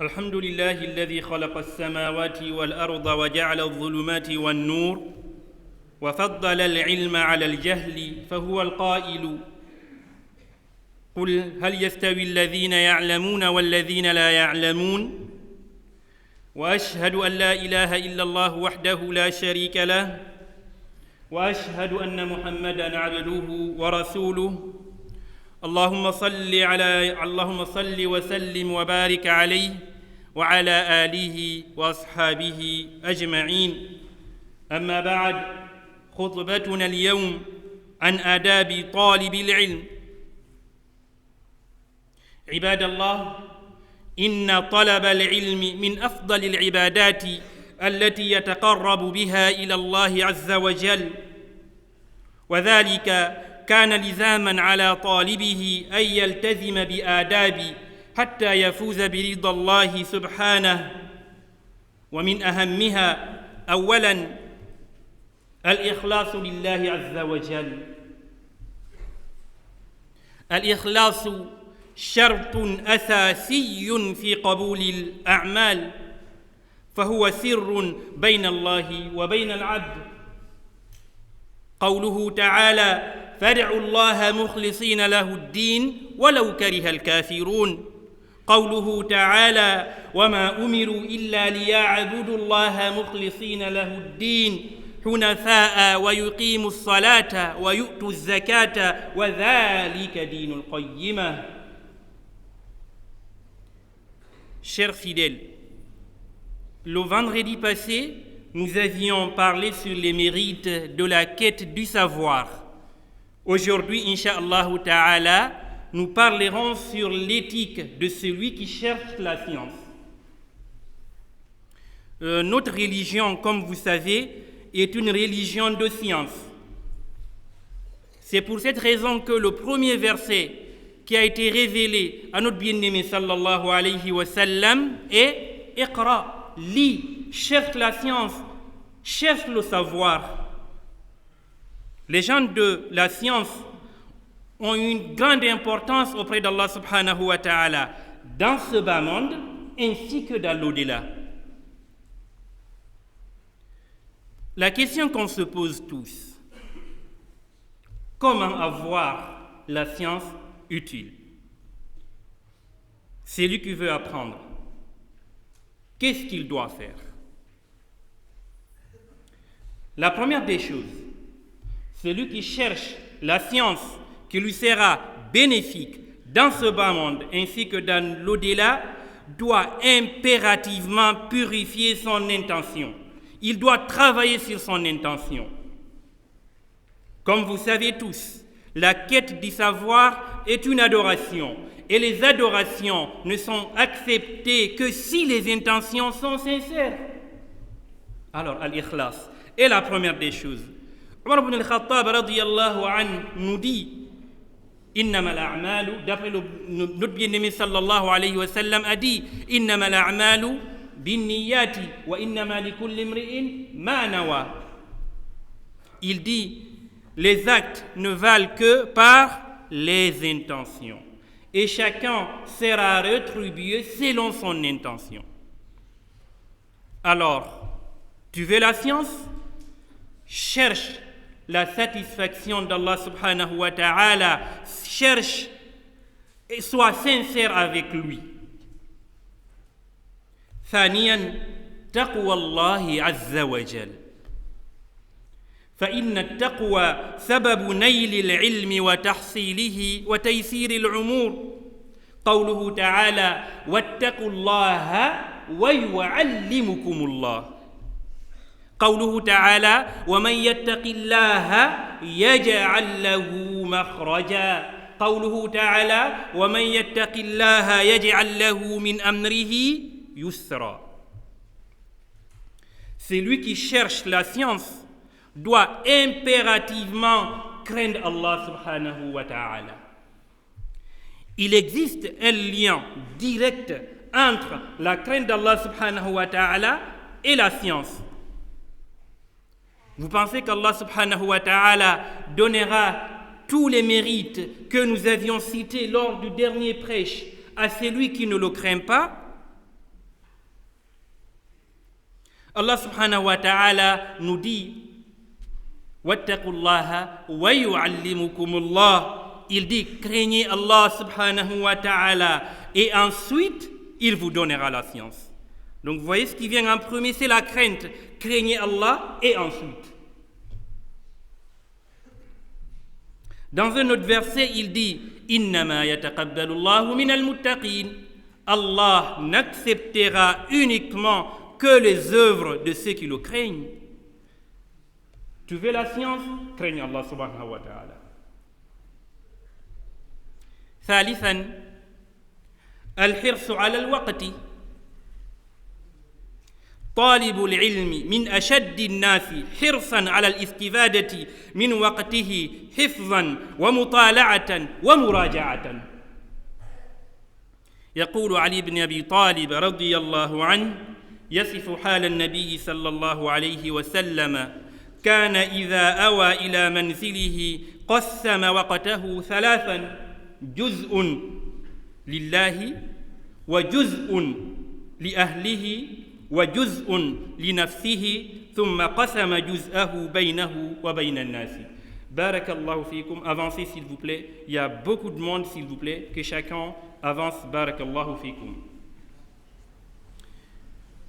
الحمد لله الذي خلق السماوات والأرض وجعل الظلمات والنور وفضل العلم على الجهل فهو القائل قل هل يستوي الذين يعلمون والذين لا يعلمون وأشهد أن لا إله إلا الله وحده لا شريك له وأشهد أن محمدًا عبده ورسوله اللهم صل وسلم وبارك عليه وعلى آله وأصحابه أجمعين. أما بعد، خطبتنا اليوم عن آداب طالب العلم. عباد الله، إن طلب العلم من أفضل العبادات التي يتقرب بها إلى الله عز وجل، وذلك كان لزاما على طالبه أن يلتزم بآداب حتى يفوز برضا الله سبحانه. ومن أهمها أولا الإخلاص لله عز وجل. الإخلاص شرط أساسي في قبول الأعمال، فهو سر بين الله وبين العبد. قوله تعالى: فادعوا الله مخلصين له الدين ولو كره الكافرون. قوله تعالى: وما أمروا إلا ليعبدوا الله مخلصين له الدين حنفاء ويقيموا الصلاة ويؤتوا الزكاة وذلك دين القيمة. Chers fidèles, le vendredi passé, nous avions parlé sur les mérites de la quête du savoir. Aujourd'hui, Inch'Allah Ta'ala, nous parlerons sur l'éthique de celui qui cherche la science. Notre religion, comme vous savez, est une religion de science. C'est pour cette raison que le premier verset qui a été révélé à notre bien-aimé sallallahu alayhi wa sallam est « Iqra », lis, cherche la science, cherche le savoir. Les gens de la science ont une grande importance auprès d'Allah subhanahu wa ta'ala dans ce bas monde ainsi que dans l'au-delà. La question qu'on se pose tous: comment avoir la science utile? Celui qui veut apprendre, qu'est-ce qu'il doit faire? La première des choses, celui qui cherche la science qui lui sera bénéfique dans ce bas monde ainsi que dans l'au-delà doit impérativement purifier son intention. Il doit travailler sur son intention. Comme vous savez tous, la quête du savoir est une adoration et les adorations ne sont acceptées que si les intentions sont sincères. Alors, al-ikhlas est la première des choses. Omar ibn al-Khattab radiyallahu anhu nous dit: Innama al-a'malu, d'après notre bien-aimé sallallahu alayhi wa sallam a dit: Innama al-a'malu bin-niyyati wa innama likulli imri'in ma nawa. Il dit: les actes ne valent que par les intentions et chacun sera rétribué selon son intention. Alors, tu veux la science? Cherche la satisfaction d'Allah subhanahu wa ta'ala, cherche et sois sincère avec lui. ثانيا تقوى الله عز وجل، فإن التقوى سبب نيل العلم وتحصيله وتيسير الأمور. قوله تعالى: واتقوا الله ويعلمكم الله. قوله تعالى: ومن يتق الله يجعل له مخرجا. قوله تعالى: ومن يتق الله يجعل له من أمره يسرا. Celui qui cherche la science doit impérativement craindre Allah subhanahu wa ta'ala. Il existe un lien direct entre la crainte d'Allah subhanahu wa ta'ala et la science. Vous pensez qu'Allah subhanahu wa ta'ala donnera tous les mérites que nous avions cités lors du dernier prêche à celui qui ne le craint pas? Allah subhanahu wa ta'ala nous dit Wattaqullaha wa yu'allimukumullah. Il dit craignez Allah subhanahu wa ta'ala et ensuite il vous donnera la science. Donc vous voyez ce qui vient en premier, c'est la crainte. Craignez Allah et ensuite. Dans un autre verset, il dit Innama yataqabbalu Allahu minal muttaqin. Allah n'acceptera uniquement que les œuvres de ceux qui le craignent. Tu veux la science? Craigne Allah subhanahu wa ta'ala. ثالثا الحرص على الوقت. طالب العلم من أشد الناس حرصا على الاستفادة من وقته حفظا ومطالعة ومراجعة. يقول علي بن أبي طالب رضي الله عنه يصف حال النبي صلى الله عليه وسلم كان إذا أوى إلى منزله قسم وقته ثلاثا جزء لله وجزء لأهله وجزء لنفسه ثم قسم جزءه بينه وبين الناس. بارك الله فيكم. Avancez s'il vous plaît. Il y a beaucoup de monde s'il vous plaît. Que chacun avance. بارك الله فيكم.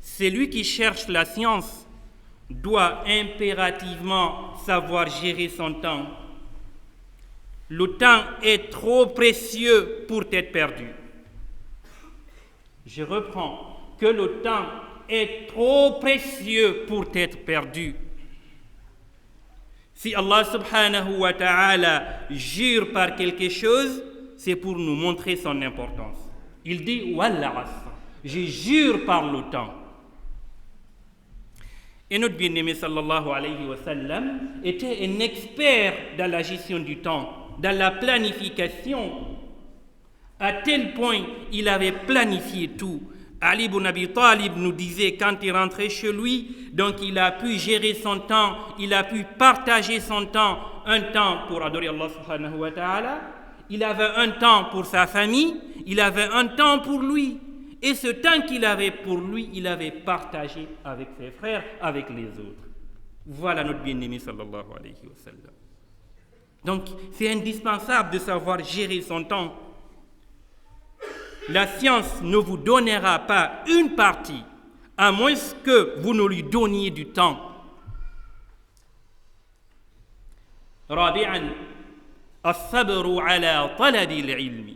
Celui qui cherche la science doit impérativement savoir gérer son temps. Le temps est trop précieux pour être perdu. Je reprends, que le temps est trop précieux pour être perdu. Si Allah subhanahu wa ta'ala jure par quelque chose, c'est pour nous montrer son importance. Il dit wal asr, je jure par le temps. Et notre bien-aimé sallallahu alayhi wa sallam était un expert dans la gestion du temps, dans la planification, à tel point il avait planifié tout. Ali ibn Abi Talib nous disait quand il rentrait chez lui, donc il a pu gérer son temps, il a pu partager son temps, un temps pour adorer Allah subhanahu wa ta'ala, il avait un temps pour sa famille, il avait un temps pour lui. Et ce temps qu'il avait pour lui, il avait partagé avec ses frères, avec les autres. Voilà notre bien-aimé sallallahu alayhi wa sallam. Donc, c'est indispensable de savoir gérer son temps. La science ne vous donnera pas une partie, à moins que vous ne lui donniez du temps. رابعا الصبر على طلب العلم.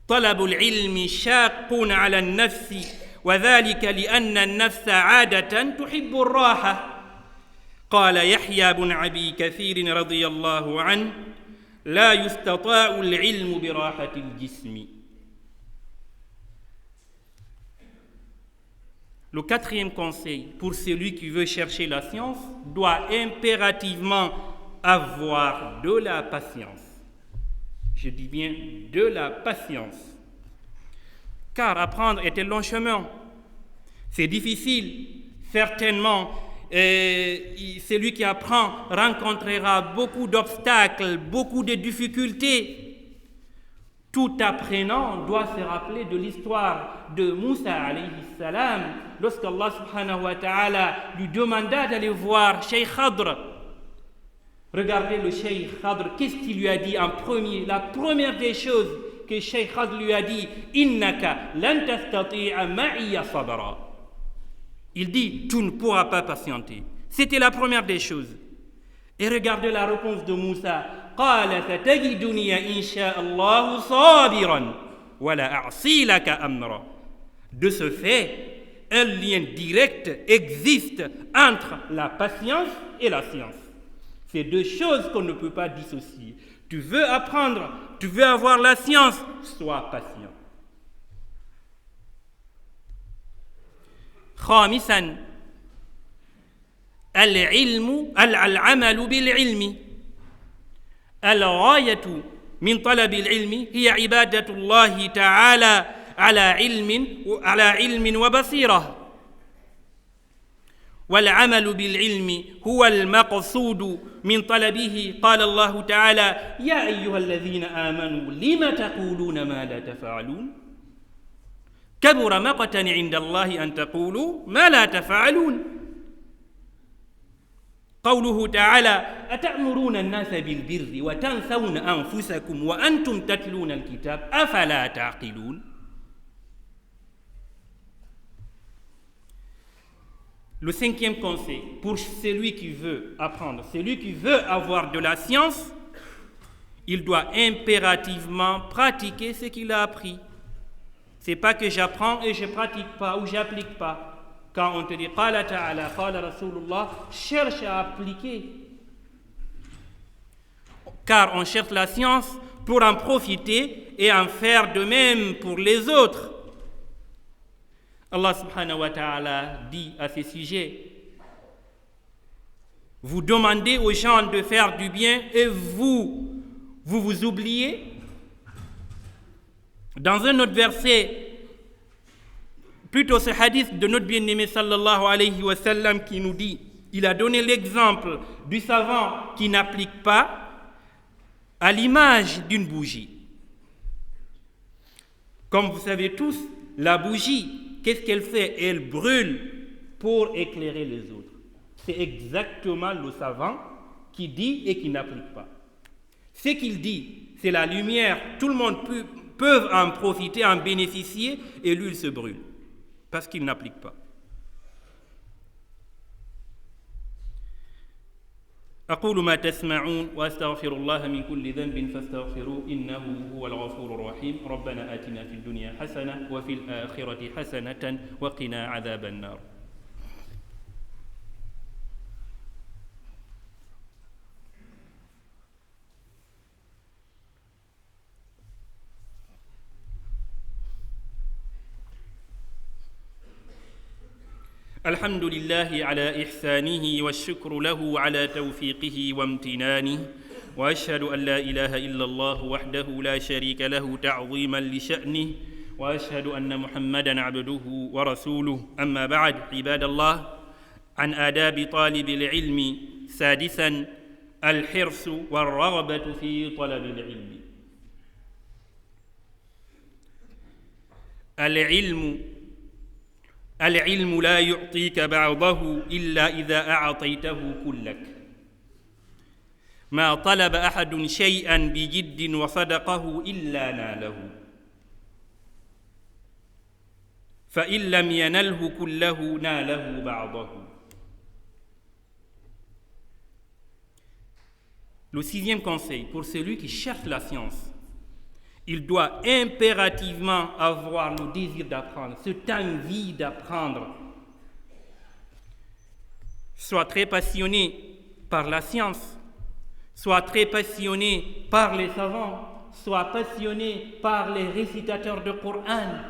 طلب العلم شاق على النفس وذلك لأن النفس عادة تحب الراحة. قال يحيى بن أبي كثير رضي الله عنه لا يستطاع العلم براحة الجسم. Le quatrième conseil pour celui qui veut chercher la science doit impérativement avoir de la patience. Je dis bien de la patience. Car apprendre est un long chemin. C'est difficile. Certainement, celui qui apprend rencontrera beaucoup d'obstacles, beaucoup de difficultés. Tout apprenant doit se rappeler de l'histoire de Moussa alayhi salam, lorsqu'Allah subhanahu wa ta'ala lui demanda d'aller voir Cheikh Khadr. Regardez le Cheikh Khadr, qu'est-ce qu'il lui a dit en premier? La première des choses que Cheikh Khadr lui a dit, Innaka lan tastati'a ma'iya sabra. Il dit, tu ne pourras pas patienter. C'était la première des choses. Et regardez la réponse de Moussa. قال ستجدني إن شاء الله صابرا ولا أعصي لك أمرا. De ce fait, un lien direct existe entre la patience et la science. C'est deux choses qu'on ne peut pas dissocier. Tu veux apprendre, tu veux avoir la science, sois patient. خامسا العمل بالعلم. الغاية من طلب العلم هي عبادة الله تعالى على علم وبصيرة. والعمل بالعلم هو المقصود من طلبه. قال الله تعالى يا أيها الذين آمنوا لم تقولون ما لا تفعلون كبر مقتا عند الله أن تقولوا ما لا تفعلون. قوله تعالى أتأمرون الناس بالبر وتنسون أنفسكم وأنتم تتلون الكتاب أفلا تعقلون. Le cinquième conseil pour celui qui veut apprendre, celui qui veut avoir de la science, il doit impérativement pratiquer ce qu'il a appris. C'est pas que j'apprends et je pratique pas ou j'applique pas. Quand on te dit Qala ta'ala, Qala Rasulullah, cherche à appliquer. Car on cherche la science pour en profiter et en faire de même pour les autres. Allah subhanahu wa ta'ala dit à ce sujet: vous demandez aux gens de faire du bien et vous oubliez. Dans un autre verset, plutôt ce hadith de notre bien-aimé sallallahu alayhi wa sallam qui nous dit, il a donné l'exemple du savant qui n'applique pas à l'image d'une bougie. Comme vous savez tous, la bougie, qu'est-ce qu'elle fait? Elle brûle pour éclairer les autres. C'est exactement le savant qui dit et qui n'applique pas. Ce qu'il dit, c'est la lumière, tout le monde peut en profiter, en bénéficier, et lui, il se brûle, parce qu'il n'applique pas. أقول ما تسمعون وأستغفر الله من كل ذنب فاستغفروه إنه هو الغفور الرحيم. ربنا آتنا في الدنيا حسنة وفي الآخرة حسنة وقنا عذاب النار. الحمد لله على إحسانه والشكر له على توفيقه وامتنانه وأشهد أن لا إله إلا الله وحده لا شريك له تعظيما لشأنه وأشهد أن محمدا عبده ورسوله. أما بعد عباد الله، عن آداب طالب العلم سادسا الحرص والرغبة في طلب العلم. العلم لا يعطيك بعضه إلا إذا أعطيته كلك. ما طلب أحد شيئا بجد وصدقه إلا ناله، فإن لم ينله كله ناله بعضه. Le sixième conseil pour celui qui cherche la science, il doit impérativement avoir le désir d'apprendre, cette envie d'apprendre. Soit très passionné par la science, soit très passionné par les savants, soit passionné par les récitateurs de Coran.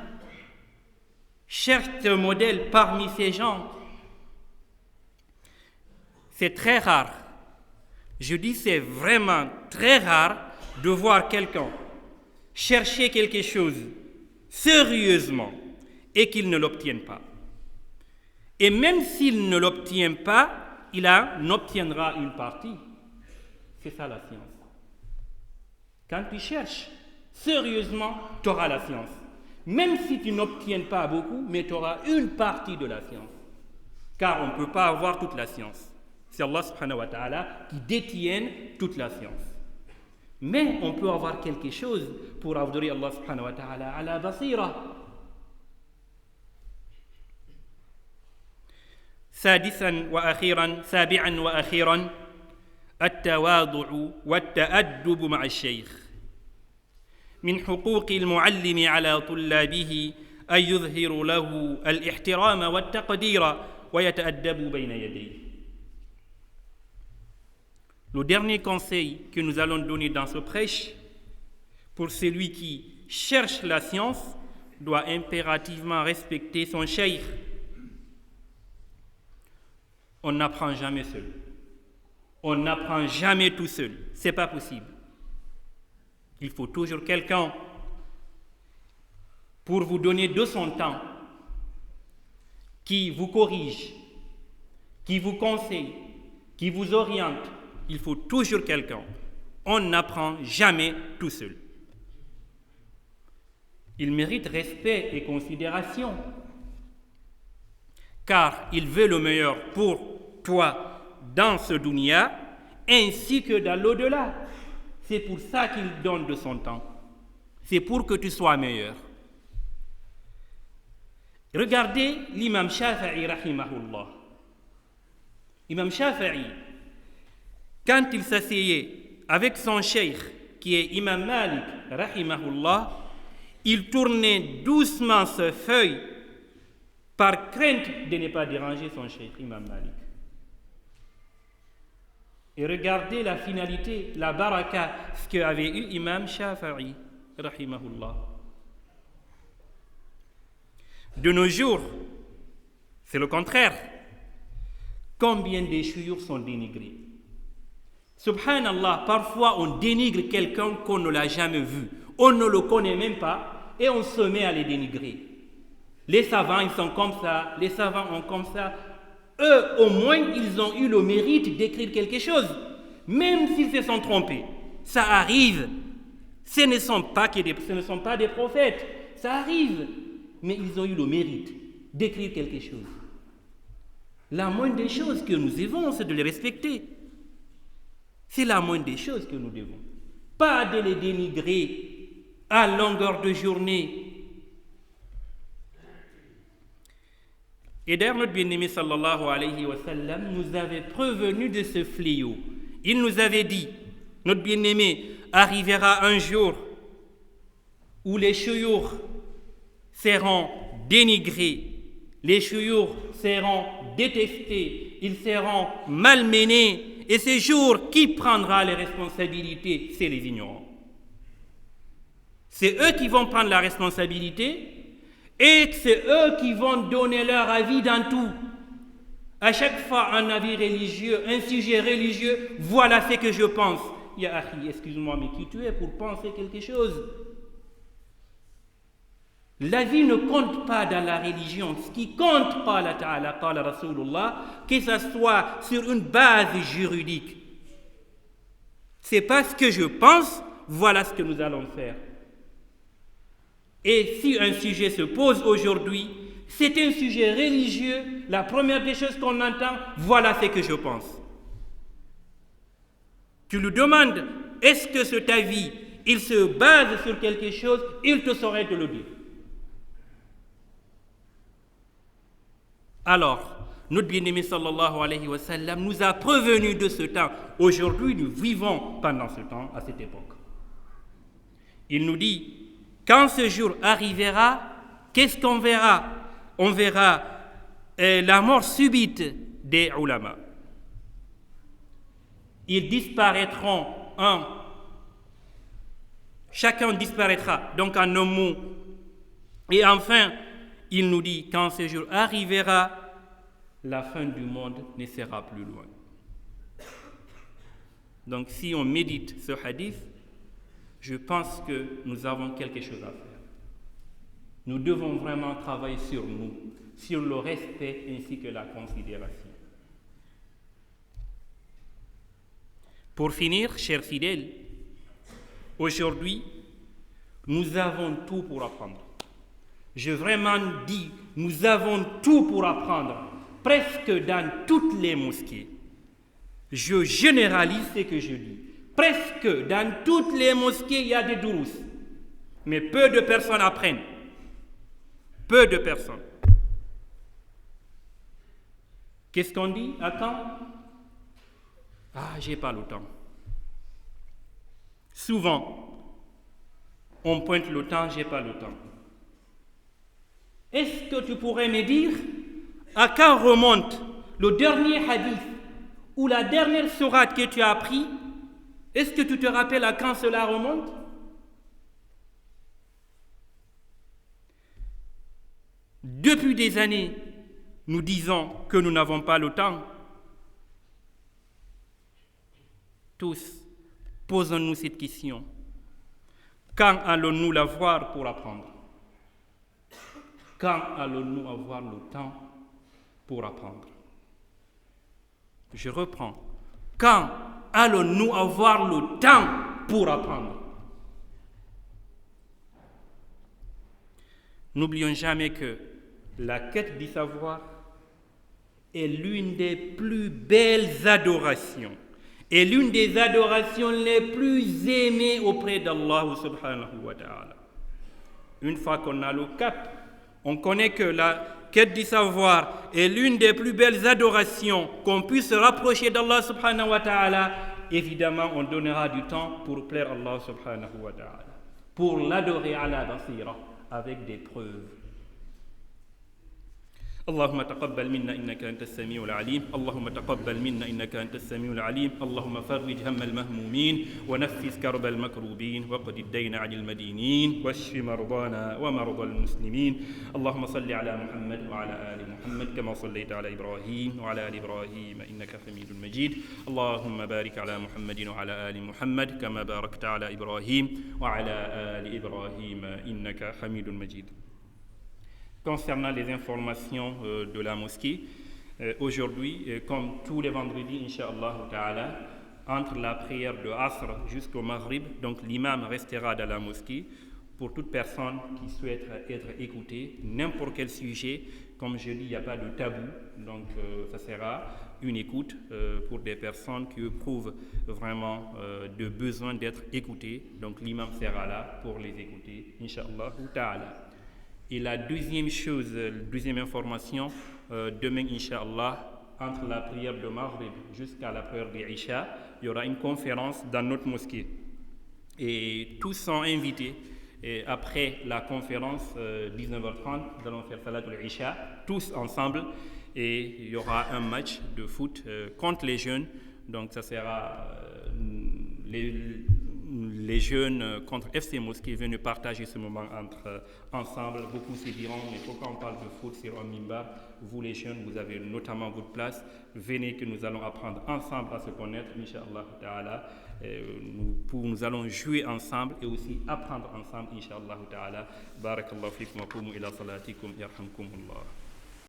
Cherche un modèle parmi ces gens. C'est très rare, je dis c'est vraiment très rare de voir quelqu'un chercher quelque chose sérieusement et qu'il ne l'obtienne pas. Et même s'il ne l'obtient pas, il en obtiendra une partie. C'est ça la science. Quand tu cherches sérieusement, tu auras la science. Même si tu n'obtiens pas beaucoup, mais tu auras une partie de la science. Car on ne peut pas avoir toute la science. C'est Allah subhanahu wa ta'ala qui détient toute la science. Mais on peut avoir quelque chose pour adorer Allah subhanahu wa ta'ala à la basira. سابعا وأخيرا التواضع والتأدب مع الشيخ. من حقوق المعلم على طلابه أن يظهر له الاحترام والتقدير ويتأدب بين يديه. Le dernier conseil que nous allons donner dans ce prêche, pour celui qui cherche la science, doit impérativement respecter son cheikh. On n'apprend jamais seul. On n'apprend jamais tout seul. Ce n'est pas possible. Il faut toujours quelqu'un pour vous donner de son temps, qui vous corrige, qui vous conseille, qui vous oriente. Il faut toujours quelqu'un. On n'apprend jamais tout seul. Il mérite respect et considération, car il veut le meilleur pour toi dans ce dunya ainsi que dans l'au-delà. C'est pour ça qu'il donne de son temps. C'est pour que tu sois meilleur. Regardez l'imam Shafi'i rahimahullah. L'imam Shafi'i, quand il s'asseyait avec son cheikh, qui est imam Malik rahimahullah, il tournait doucement ses feuilles par crainte de ne pas déranger son cheikh, imam Malik. Et regardez la finalité, la baraka, ce qu'avait eu imam Shafi'i rahimahullah. De nos jours, c'est le contraire. Combien de chouyours sont dénigrés? Subhanallah, parfois on dénigre quelqu'un qu'on ne l'a jamais vu. On ne le connaît même pas et on se met à les dénigrer. Les savants, ils sont comme ça, les savants ont comme ça. Eux, au moins, ils ont eu le mérite d'écrire quelque chose. Même s'ils se sont trompés. Ça arrive. Ce ne sont pas des prophètes. Ça arrive. Mais ils ont eu le mérite d'écrire quelque chose. La moindre des choses que nous devons, c'est de les respecter. C'est la moindre des choses que nous devons. Pas de les dénigrer à longueur de journée. Et d'ailleurs, notre bien-aimé sallallahu alayhi wa sallam nous avait prévenu de ce fléau. Il nous avait dit, notre bien-aimé, arrivera un jour où les chouyours seront dénigrés, les chouyours seront détestés, ils seront malmenés, et ce jour, qui prendra les responsabilités? C'est les ignorants. C'est eux qui vont prendre la responsabilité, et c'est eux qui vont donner leur avis dans tout. À chaque fois, un avis religieux, un sujet religieux, voilà ce que je pense. Ya akhi, excuse-moi, mais qui tu es pour penser quelque chose? La vie ne compte pas dans la religion. Ce qui compte, qala ta'ala, qala Rasulullah, que ce soit sur une base juridique. C'est parce que je pense, voilà ce que nous allons faire. Et si un sujet se pose aujourd'hui, c'est un sujet religieux, la première des choses qu'on entend, voilà ce que je pense. Tu lui demandes, est-ce que cet avis, il se base sur quelque chose, il te saurait te le dire. Alors, notre bien-aimé sallallahu alayhi wa sallam nous a prévenus de ce temps. Aujourd'hui, nous vivons pendant ce temps, à cette époque. Il nous dit, quand ce jour arrivera, qu'est-ce qu'on verra? On verra la mort subite des ulama. Ils disparaîtront chacun disparaîtra, donc en un mot. Et enfin, il nous dit, quand ce jour arrivera, la fin du monde ne sera plus loin. Donc si on médite ce hadith, je pense que nous avons quelque chose à faire. Nous devons vraiment travailler sur nous, sur le respect ainsi que la considération. Pour finir, chers fidèles, aujourd'hui, nous avons tout pour apprendre. Je vraiment dis, nous avons tout pour apprendre, presque dans toutes les mosquées. Je généralise ce que je dis. Presque dans toutes les mosquées, il y a des dourous. Mais peu de personnes apprennent. Peu de personnes. Qu'est-ce qu'on dit? Attends. Ah, j'ai pas le temps. Souvent, on pointe le temps, j'ai pas le temps. Est-ce que tu pourrais me dire à quand remonte le dernier hadith ou la dernière sourate que tu as appris? Est-ce que tu te rappelles à quand cela remonte? Depuis des années, nous disons que nous n'avons pas le temps. Tous, posons-nous cette question. Quand allons-nous l'avoir pour apprendre? Quand allons-nous avoir le temps pour apprendre? Je reprends. Quand allons-nous avoir le temps pour apprendre? N'oublions jamais que la quête du savoir est l'une des plus belles adorations et l'une des adorations les plus aimées auprès d'Allah subhanahu wa ta'ala. Une fois qu'on a le cap, on connaît que la quête du savoir est l'une des plus belles adorations qu'on puisse se rapprocher d'Allah subhanahu wa ta'ala. Évidemment, on donnera du temps pour plaire à Allah subhanahu wa ta'ala, pour l'adorer à la basira avec des preuves. اللهم تقبل منا إنك أنت السميع العليم اللهم تقبل منا إنك أنت السميع العليم اللهم فرج هم المهمومين ونفس كرب المكروبين وقض الدين عن المدينين واشف مرضانا ومرضى المسلمين اللهم صل على محمد وعلى آل محمد كما صليت على إبراهيم وعلى آل إبراهيم إنك حميد مجيد اللهم بارك على محمد وعلى آل محمد كما باركت على إبراهيم وعلى آل إبراهيم إنك حميد مجيد. Concernant les informations de la mosquée, aujourd'hui, comme tous les vendredis, Inch'Allah Ta'ala, entre la prière de Asr jusqu'au Maghrib, donc l'imam restera dans la mosquée pour toute personne qui souhaite être écoutée, n'importe quel sujet. Comme je dis, il n'y a pas de tabou, donc ça sera une écoute pour des personnes qui éprouvent vraiment de besoin d'être écoutées. Donc l'imam sera là pour les écouter, Inch'Allah Ta'ala. Et la deuxième chose, deuxième information, demain, Inch'Allah, entre la prière de Maghrib jusqu'à la prière de Isha, il y aura une conférence dans notre mosquée. Et tous sont invités. Et après la conférence, 19h30, nous allons faire Salatul Isha, tous ensemble. Et il y aura un match de foot contre les jeunes. Donc ça sera les jeunes contre FC Mosquée viennent partager ce moment ensemble. Beaucoup se diront, mais pourquoi on parle de foot sur un mimbar? Vous les jeunes, vous avez notamment votre place. Venez que nous allons apprendre ensemble à se connaître, Inch'Allah Ta'ala. Nous allons jouer ensemble et aussi apprendre ensemble, Inch'Allah Ta'ala. Barakallahu fikum wa qumu ila salatikum yarhamkumullah.